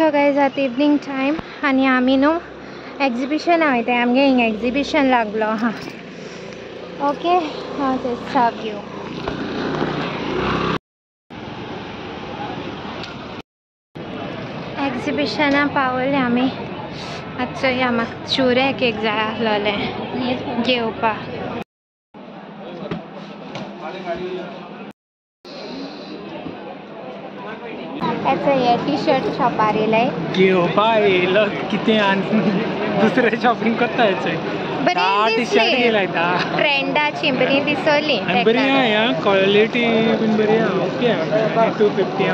So guys आतां evening time आनी आमी न्हू एग्जिबिशना वयताय. आमगे हिंगा एग्जिबिशन लागलो आहा. ओके साव्यो एग्जिबिशना पावले आमी. आतां चोया म्हाका चुरे एक जाय आसलोलें घेवपाक. ये टी शर्ट शॉपार येयलाय घेवपा येयलो कितें आनी दुसरें शॉपिंग कोत्ता हेचें. बरें टी शर्ट घेयलाय ट्रेंडाची बरी दिसली. बरी आहा क्वॉलिटी बीन बरी आहा. ओके 250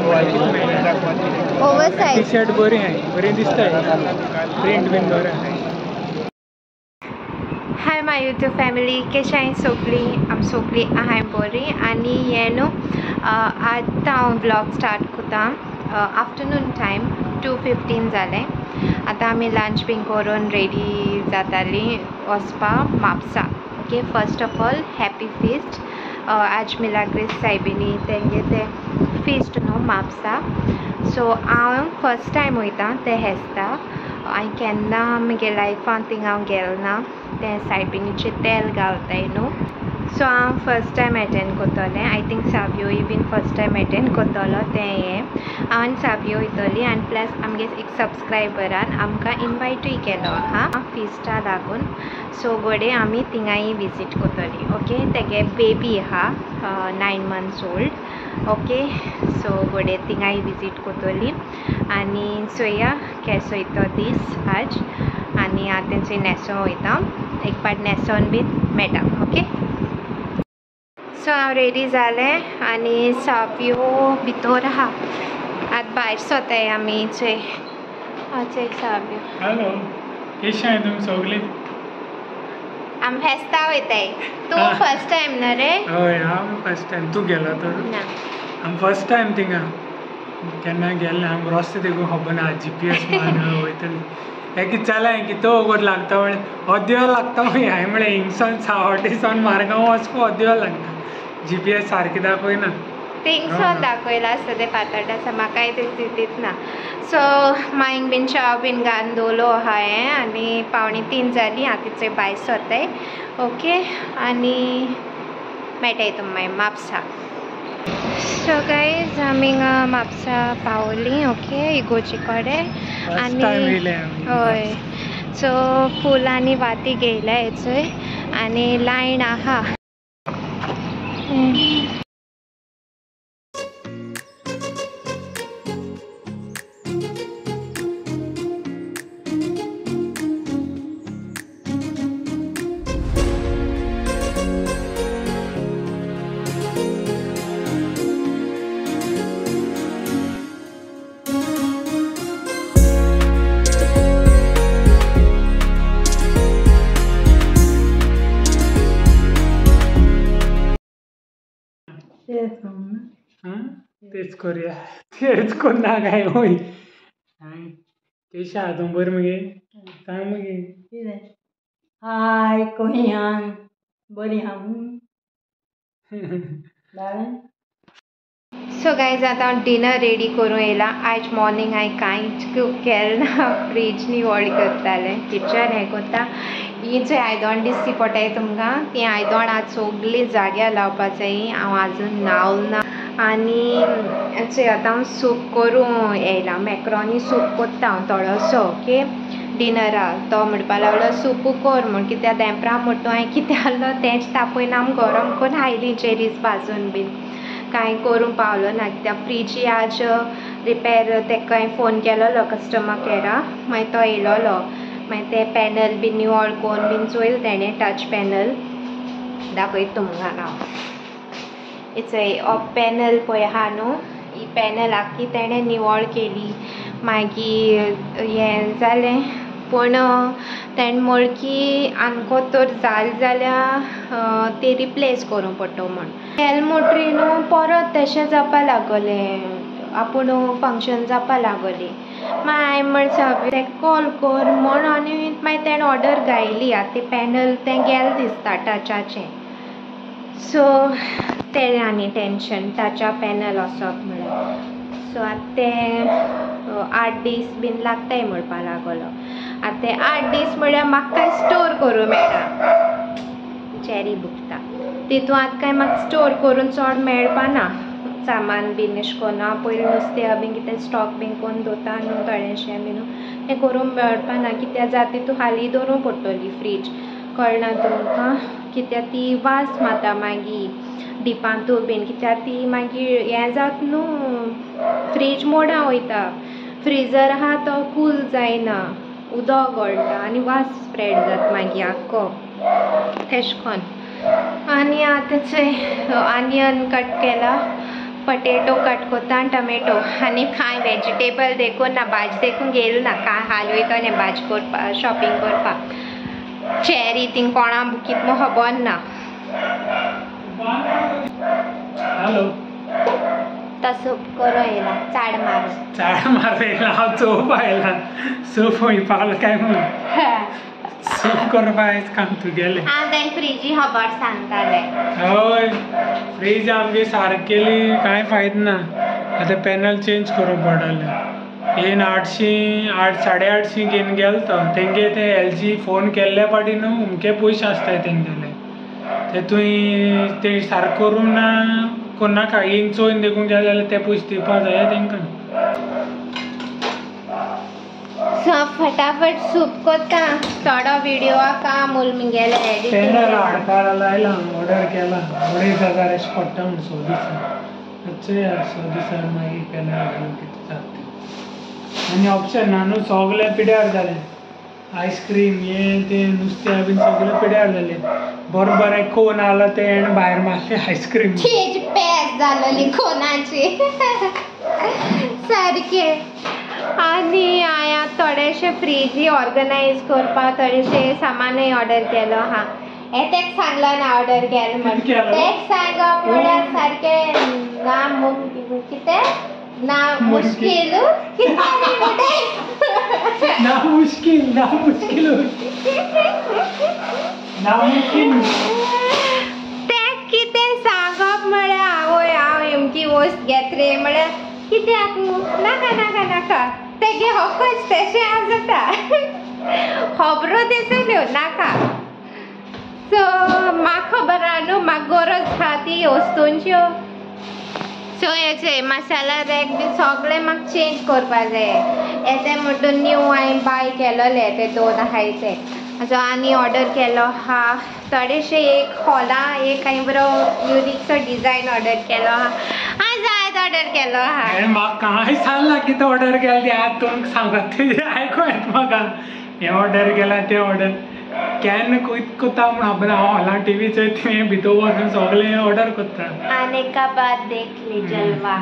ओवरसाइज टी शर्ट बरी आहा. बरी दिसता प्रिंट बीन बरें आहा. हाय माय यूट्यूब फॅमिली कशें सगळीं सगळीं आहाय बरी. आनी हें न्हू आतां हांव ब्लॉग स्टार्ट कोत्ता. आफ्टरनून टायम 2:15 जालें. आतां आमी लंच बीन करून रेडी जातालीं वचपा Mapusa. Okay first of all happy feast. आज मिलाग्रेस सायबिणी तेंगे ते फिस्ट न्हू म्हापसा. सो हांव फर्स्ट टायम वयतां ते हेस्ता. हांवें केन्ना म्हगे लायफान थिंगा हांव गेलें ना. ते सायबिणीचें तेल घालताय न्हू. सो हांव फर्स्ट टायम एटेंड कोत्तोलें. आय थिंक सावियोय बीन फर्स्ट टायम एटेंड कोत्तोलो तें हें. हांव आनी सावियो वयतलीं आनी प्लस आमगे एक सबस्क्रायबरान आमकां इनवायटूय केलो आहा फिस्टा लागून. सो घोडे आमी थिंगाय विजीट कोत्तलीं. ओके तेगे बेबी आहा 9 months old. ओके सो घोडे थिंगाय विजीट कोत्तलीं आनी चोया केसो वयतो दीस आज. आनी हांव तेंचो न्हेसों वयता. एक पाट न्हेसोन बीन मेळटा. ओके सो हांव रेडी जालें आनी सावियो भितर आहा. आतां भायर सोताय आमी. चोय सावियो. हॅलो केशें आहाय तुमी सगळीं? आमी फेस्ता वयताय. तूं फर्स्ट टायम न्हू रे? हय हांव फर्स्ट टायम. तूं गेलो तर? ना हांव फर्स्ट टायम थिंगा. केन्ना गेलें ना. हांव रस्ते देखून खबर ना. GPS मारून वयतलीं. हें कितें जालें हांवें कितें वगत लागता म्हळें अर्दें वर लागता मागीर. हांवें म्हळें हिंगसोन सावड्डेसान मारगांव वचपाक अर्दें वर लागता. GPS सारकें दाखयना. थिंगसोन दाखयला आसता तें फातर्डे आसा. म्हाकाय तें दितना. सो मांयक बीन च्या बीन घालून दवरलो आहा हें आनी 2:45 जालीं. हांव थंय भायर सोताय. ओके आनी मेळटाय तुमकां मागीर म्हापसा. सो गायज आमी म्हापसा पावलीं. ओके इगोर्जी कडेन आनी हय सो फूल आनी वाती घेयल्या हेचोय आनी लायन आहा. तेच करूया. तेच कोन्ना काय होय. केशें आहा तूं? बरें मगे सांग मगे. हाय कोहियान बरी आहा. सो गायज आतां हांव डिनर रेडी करूं येयलां. आयज मॉर्निंग हांवें कांयच केलें ना. फ्रीज निवळ करतालें. किचन हें कोत्ता. ही चोय आयदोण दिसती पडटाय तुमकां. ती आयदोण आज सगळीं जाग्यार लावपा जायी. हांव आजून न्हावल ना. आनी चोय आतां हांव सूप करूं येयलां. मॅक्रोनी सूप कोत्ता हांव थोडोसो. ओके डिनराक तो म्हणपा लागलो सूप कर म्हूण. कित्याक देंपरां म्हणटा हांवें कितें आहलो तेंच तापयन आमी गरम करून हायलीं चेरीस भाजून बीन. कांय करूं पावलो ना कित्याक फ्रीज आज रिपेर तेका हांवें फोन केलोलो कस्टमर केराक. मागीर तो येयलोलो. मागीर ते पॅनल बीन निवळ कोन्न बीन चोयल तेणें टच पॅनल दाखयता तुमकां हांव. चोय हो पॅनल पळय आहा न्हू ही पॅनल आख्खी तेणें निवळ केली. मागीर हें जालें पूण तेणें म्हळ की आमको तर जाल जाल्यार ती रिप्लेस करूं पडटा म्हूण. एलमोट्री न्हू परत तेशें जावपा लागलें. आपूण फंक्शन जावपा लागोली. मागीर हांवें म्हणलें तेका कॉल कर म्हूण आनी मागीर तेणें ऑर्डर घायली. आतां तें पॅनल तें गेलें दिसता टचाचें. सो तें आनी टेंशन टचा पॅनल वचप म्हणल्यार. सो आतां तें 8 दीस बीन लागताय म्हणपा लागलो. आतां ते 8 दीस म्हळ्यार म्हाका काय स्टोर करूं मेळटा. चॅरी बुकता तितून आतां काय म्हाका स्टोर करून चड मेळपाना सामान बीन अशें कोन्न पयलीं नुस्तें बीन कितें स्टॉक बीन करून दवरता न्हू थोडेंशें बीन तें करूंक मेळपाना कित्याक जाता तितून हालीं दवरूंक पडटली फ्रीज कळना तुमकां कित्याक ती वास मारता मागीर डिपांतू बीन कित्याक ती मागीर हें जाता न्हू फ्रीज मोडान वयता फ्रिजर आहा तो कूल जायना उदक गळटा आनी वास स्प्रेड जाता मागीर आख्खो तेशें कोन्न. आनी आतां थंय आनियन कट केला पटेटो कट कोत्ता आनी टमेटो आनी कांय वेजिटेबल देखून ना भाजी देखून गेलो ना कांय हाल वयता न्ही भाजी करपा शॉपिंग करपाक. चॅरी थिंग कोणा बुकीत मो खबर ना. हॅलो तसो करूं येयला चाड मारयला हांव चोवपा आयला सूप वयपाक काय म्हूण सूप करपा आयज काम तुगेलें. हांव तें फ्रिजी खबर सांगतालें. हय फ्रीज आमगे सारकेली कांय फायदो ना आतां पॅनल चेंज करूंक पडटलें. येन 800-850 घेवन गेलो तो तेंगे ते LG फोन केल्ल्या पाटी न्हू उमके पयशे आसताय तेंगेले ते तुवें ते सारको करूं ना कोन्नाका येवन चोयन देखूंक जाय जाल्यार ते पयशे दिवपा जाय तेंकां. फटाफट सूप कोत्ता थोडो व्हिडिओ काम उल मुगेले पॅनल हाडपाक लायला ऑर्डर केला 2,500 अशें पडटा म्हूण 6 दिसान 6 दिसान मागीर पॅनल घालून कितें जाता आनी ऑप्शन ना न्हू सगळें पिड्यार जालें. आयस्क्रीम हें तें नुस्तें बीन सगळें पिड्यार जालें. बरें कोन आला ते हेणें भायर मारले आयस्क्रीम पेज जालोली कोनाची सारके. आनी हांवें थोडेशे फ्रीजी ऑर्गनायज करपाक थोडेशे सामानूय ऑर्डर केलो आहा. तेक सांगलो ना ऑर्डर केलो म्हण तेक सांगप म्हळ्यार सारकें ना कितें ना मुश्कील ना मुश्कील तेक कितें सांगप म्हळ्यार आवय हांव अमकी वस्त घेत रे म्हळ्यार कित्याक नाका नाका नाका तेगे हकच तेशें आसता खबरो दिसल्यो नाका. सो म्हाका खबर आहा न्हू म्हाका गरज आहा ती वस्तूंच्यो. सो हेचे मसाला रॅक बी सगळें म्हाका चेंज करपा जाय. येते म्हणटून न्यू हांवें बाय केलोले ते 2 आहाय ते सो आनी ऑर्डर केलो आहा थोडेशे एक हॉला एक हांवें बरो युनिकसो डिजायन ऑर्डर केलो आहा. ऑर्डर केलो आहा म्हाका कांय सांगला कितें ऑर्डर केलें तें आतां तुमकां सांगत तेजें आयको येता म्हाका हें ऑर्डर केलां तें ऑर्डर केन्ना कोत्ता म्हूण खबर हांव हॉलांत टीव्ही चोयता तुवें भितर वचून सगळें ऑर्डर कोत्ता. आने का बात देख ली जलवा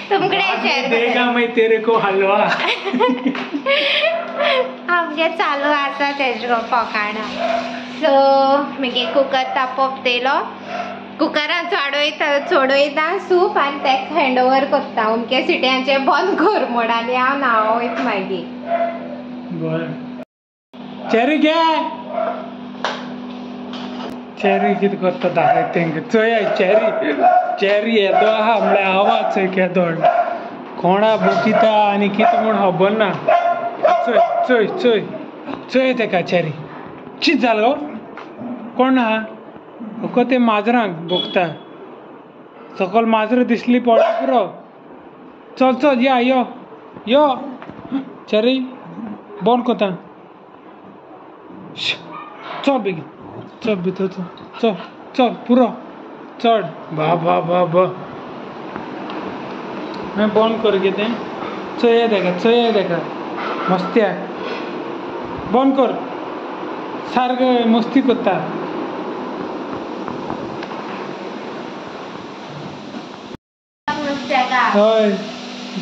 तुमकडे देगा मैं तेरे को हलवा आमगे चालू आसा तेजो फकाणां. सो मागीर कुकर तापोवप तेलो कुकरान चोडयता सूप आनी तेका हँड ओवर कोत्ता अमके सिट्यांचे बंद कर म्हण आनी हांव न्हांवो वयता मागीर. चॅरी घे चॅरी कितें करता दाखय तेंकां चोय चॅरी येदो आहा म्हळ्यार आवाज चोय केदो कोणा बोकिता आनी कितें म्हूण खबर ना. चोय तेका चॅरी कितें जालो कोण आहा अको ते माजरांक बोगता सकयल माजरां दिसली पळय पुरो चल या यो चॅरी बंद कोता चल बेगीन चल भितर चल पुरो चड बाबा हांवें बंद कर कितें चोय तेका मस्त्या बंद कर सारको मस्ती कोत्ता. हय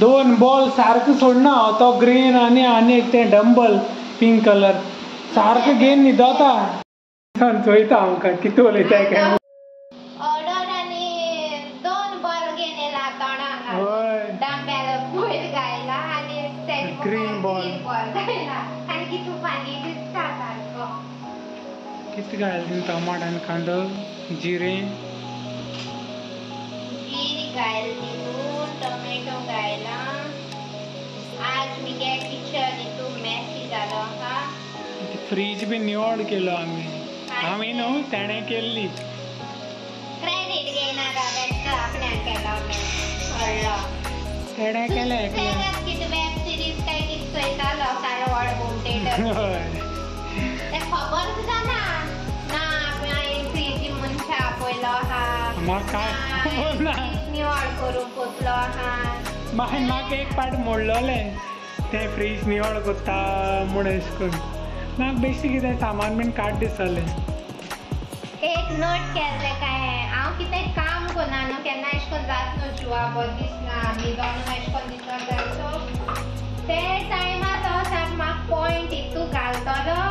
2 बॉल सारको सोडना तो ग्रीन आनी एक तें डंबल पिंक कलर सारको घेवन न्हिदता चोयता आमकां कितें उलयता काय ऑर्डर आनी 2 बॉल घेवन येयला तोंडाक डंबेल पयर घायला आनी ग्रीन बॉल घायला आनी कितू पानी दिसता सारको कितें घायलें टमाट आनी कांदो जिरें घायला तितून टोमॅटो घायला आज मगे किचन हितून मॅसी जालो हा. फ्रीज बी निवळ केलो आम्ही न्हू तेणे केल्ली. क्रेडिट घेयना गाड्यांचा आपल्यान केलो व्हडलो. तेणे केलें तेन्नाच कितें वेब सिरीज काय कितें चयतालो सारो व्हड होम थिएटर. ते खबर सुद्दां ना हांवें फ्रीज मनशा आपयलो हा. म्हाका निवळ करून पोतलो हा. म्हाका एक पाट मोडलोलें तें फ्रीज निवळ कोत्ता म्हूण अशें करून. म्हाका बेश्टी कितें सामान बीन काड दिसतालें. एक नोट केल्लें काय हांव कितें काम करना न्हू केन्ना अशें करून जात न्हू जिवा बरें दिसना न्हिदोन अशें करून दिसोन जाय. सो ते टायमार तो सारको म्हाका पॉयंट हितू घालतलो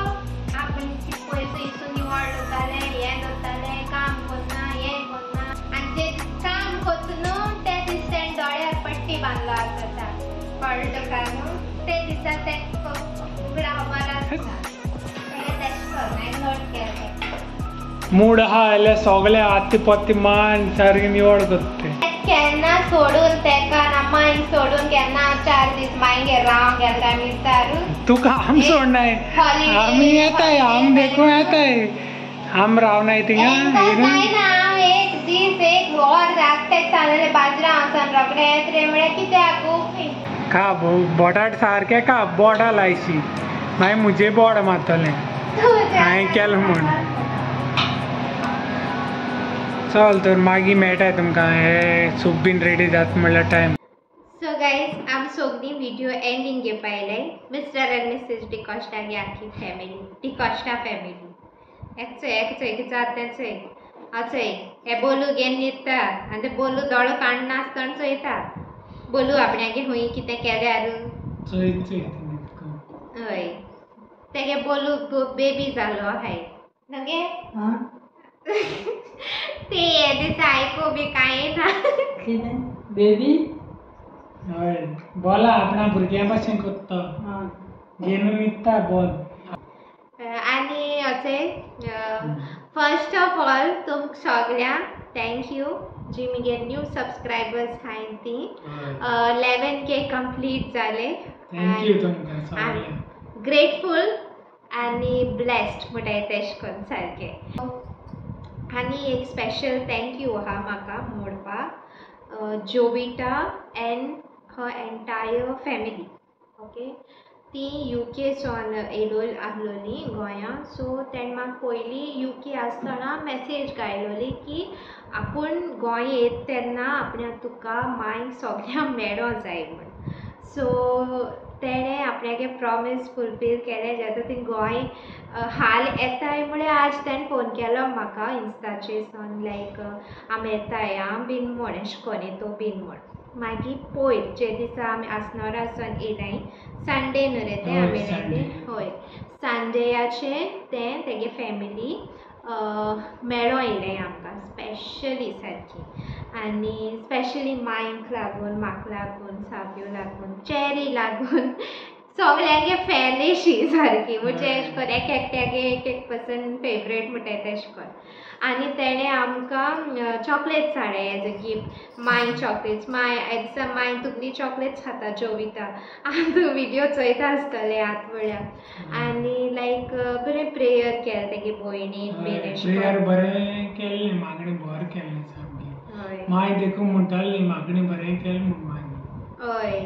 आपूण पयसो हितू निवळ दवरतालें हें दवरतालें काम करना हें करना आनी तें काम करता न्हू ते दीस तेणें दोळ्यार पट्टी बांदलो आसता कळ्ळें तुका न्हू. ते दिसा ते उगडा खबर आसता तेशें करून हांवें नोट केलें. मूड आहा जाल्यार सगळे आत्ती पत्ती मान सारकी निवळ करता. केन्ना सोडून तेका मांयक सोडून केन्ना 4 दीस मांयगेर रावंक गेले काय मिस्तार. तुका आम सोडनाय आमी येताय आम देखून येताय आम रावनाय थिंगा. एक दीस एक वर राखते सांगलें बाजरा वचोन रोखडें येत रे म्हळ्यार कित्याक खा बोटाट सारकें खा बोडा लायची मागीर मुजे बोड मारतलें हांवें केलें म्हूण. चल तर मागीर मेळटाय तुमकां हे सूप बीन रेडी जाता म्हणल्यार टायम. सो गाइस आम सगळीं व्हिडिओ एंडिंग घेवपा आयले. मिस्टर एंड मिसेस डिकोस्टा गी आख्खी फॅमिली डिकोस्टा फॅमिली एक जात तें चोय चोय हे बोलू घेवन न्हिदता आनी ते बोलू दोळो काडून नासतना चोयता. बोलू आपण्यागे हूंय कितें केल्यार हय तेगे बोलू बेबी जालो हाय नगे. ते हे दिसा आयकू बी कांय ना बेबी हय बोला आपणा भुरग्यां भाशेन कोत्ता घेवन न्हिदता बोल. आनी अशें फर्स्ट ऑफ ऑल तुमकां सगळ्यांक थँक्यू जी मगे न्यू सबस्क्रायबर्स हायन ती 11K कंप्लीट जाले. थँक्यू तुमकां सगळ्यांक. ग्रेटफूल आनी ब्लेस्ड म्हणटाय तेशें करून सारकें. आनी एक स्पेशल थँक्यू आहा म्हाका म्हणपाक Jovita and her entire family. Okay ती UK सोन येयलो आहलोली गोंयां. सो तेणें म्हाका पयलीं UK आसतना मॅसेज घायलोली की आपूण गोंय येता तेन्ना आपणा तुका मांयक सगळ्यांक मेळो जाय म्हूण. सो तेणें आपणागे प्रॉमीस फुलफील केलें जेन्ना ती गोंय हाल येताय म्हळ्यार आज तेणें फोन केलो म्हाका इंस्टाचेर सोन लायक आमी येताय आं बीन म्हूण अशें कोन्न येतो बीन म्हूण. मागीर पयर जे दिसा आमी आसनोरा सावन येयलाय संडे न्हू रे तें आमी येयले हय संडेयाचे तें तेगे फॅमिली मेळो येयलें आमकां स्पेशली सारकी. आनी स्पेशली मांयक लागून म्हाका लागून साब्यो लागून चॅरी लागून सगळ्यांगे फॅन अशी सारकी म्हणजे अशें करून एक एकट्यागे एक पर्सन फेवरेट म्हणटाय तेशें करून. आनी तेणें आमकां चॉकलेट्स हाडले एज अ गिफ्ट. मांय चॉकलेट्स मांय दिसा मांय तुगेली चॉकलेट्स खाता जोविता आनी तूं व्हिडिओ चोयता आसतलें आतां म्हळ्यार. आनी लायक बरें प्रेयर केलें तेगे भयणीक बीन अशें प्रेयर बरें केल्लें मागणी बरें केल्लें सामकें. मांय देखून म्हणटाली मागणी बरें केलें म्हूण मागणी. हय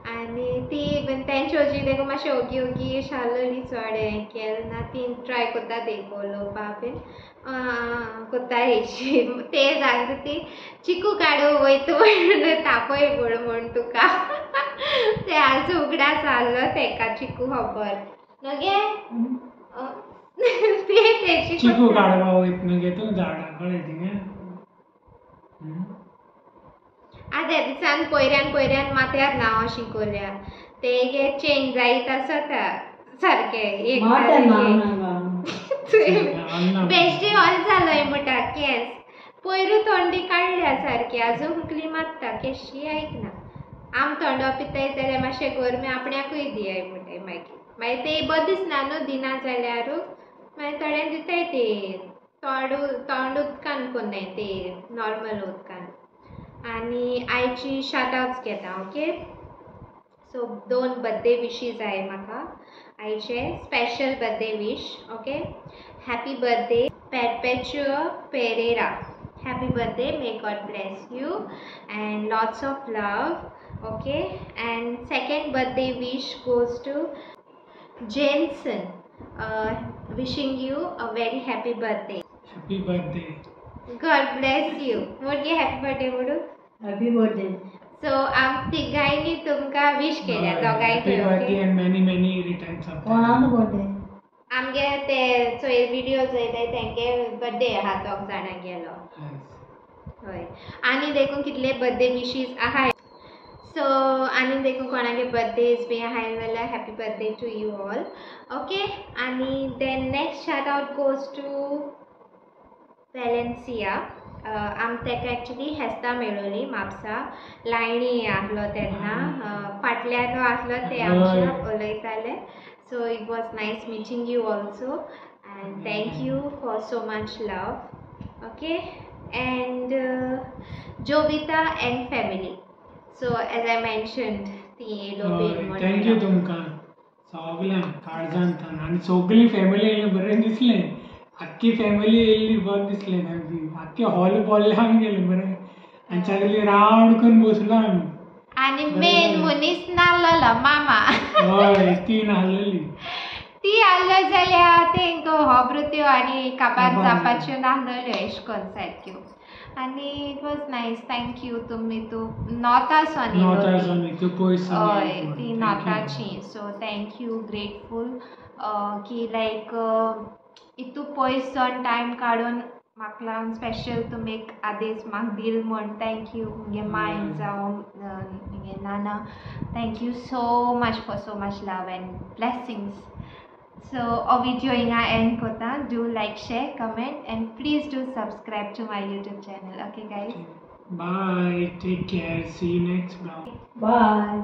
आनी ती बीन तेंचे अजी देखून मातशें ओगी ओगी शालोली चड हें केलें ना ती ट्राय कोत्ता देखून उलोवपा बीन कोत्ता हेची ते सांगता ती चिकू काडू वयता म्हण तापय म्हण तुका ते आज उगडास आहलो तेका चिकू खबर नगे तेची चिकू काडपा वयता नगे तूं झाडां कडेन थिंगा. आदल्या दिसान पयऱ्यान माथ्यार नांव शिकोल्या तेगे चेंज जायत आसता सारकें एक बेश्टी हॉल जालोय म्हणटा केस पयरू थंडी काडल्या सारकी आजून हुंकली मारता केशी आयकना. आम थंडो पिताय जाल्यार मातशें गरमी आपण्याकूय दियाय म्हणटाय मागीर ते बरें दिसना न्हू दिना जाल्यार मागीर थोड्यांक दिताय ते थंड उदकान कोन्नाय ते नॉर्मल उदकान. आनी आयची शाउट आउट्स घेता ओके. सो 2 बर्थडे विशीज आहे म्हाका आयचे special birthday wish. Okay, happy birthday Perpetua Pereira. Happy birthday, may God bless you and lots of love. Okay, and second birthday wish goes to Jensen. Wishing you a very happy birthday. Happy birthday. God bless you. मोठी happy birthday बोलू. Happy birthday. So आम तिघांनी तुमका wish केल्या दोगांय. Happy birthday and many returns of कोणाचो birthday? आमगे ते चोय व्हिडिओ चोयताय तेंगे बर्थडे हा दोग जाणां गेलो. होय, आनी देखून कितले बर्थडे विशीज आहाय. सो आनी देखून कोणागे बर्थडेज बी आहाय जाल्यार happy birthday to you all. Okay, आनी then next shout out goes to Valencia. आम तेका एक्चुली हेस्ता मेळ्ळोली म्हापसा लायणी आहलो तेन्ना फाटल्यान आसलो ते आमच्या उलयताले. So it was nice meeting you also and thank you for so much love. Okay, and Jovita and family. So as I mentioned, thank you तुमका सगळ्यांक काळजांतल्यान आनी सगळी फॅमिली येयली बरें दिसलें. आख्खी फॅमिली येयल्ली बरें दिसलें सामकी. आख्खे हॉल भरल्यान गेले बरें आनी सगळी रावंड करून बसलो आमी. आणि मेन मनीस नासलो मामा. हय, ती नासलेली. ती आसलो जाल्यार तेंक होबृत्यो आनी काबार जावपाच्यो नासल्यो एश कोन्न सारक्यो. आनी it was nice. Thank you. तुमी तूं नॉर्थासून हय ती नॉर्थाची. सो थँक यू, ग्रेटफूल की लायक इतू पयस सावन टायम काडून म्हाका लागून स्पेशल तुमी एक आदेश म्हाका दिल म्हण थँक यू. मुगे मायन जावं मुगे नाना, thank you so much for so much love and blessings. So a video inga end kota. Do like, share, comment and please do subscribe to my YouTube channel. Okay guys, Bye, take care, see you next vlog. Bye.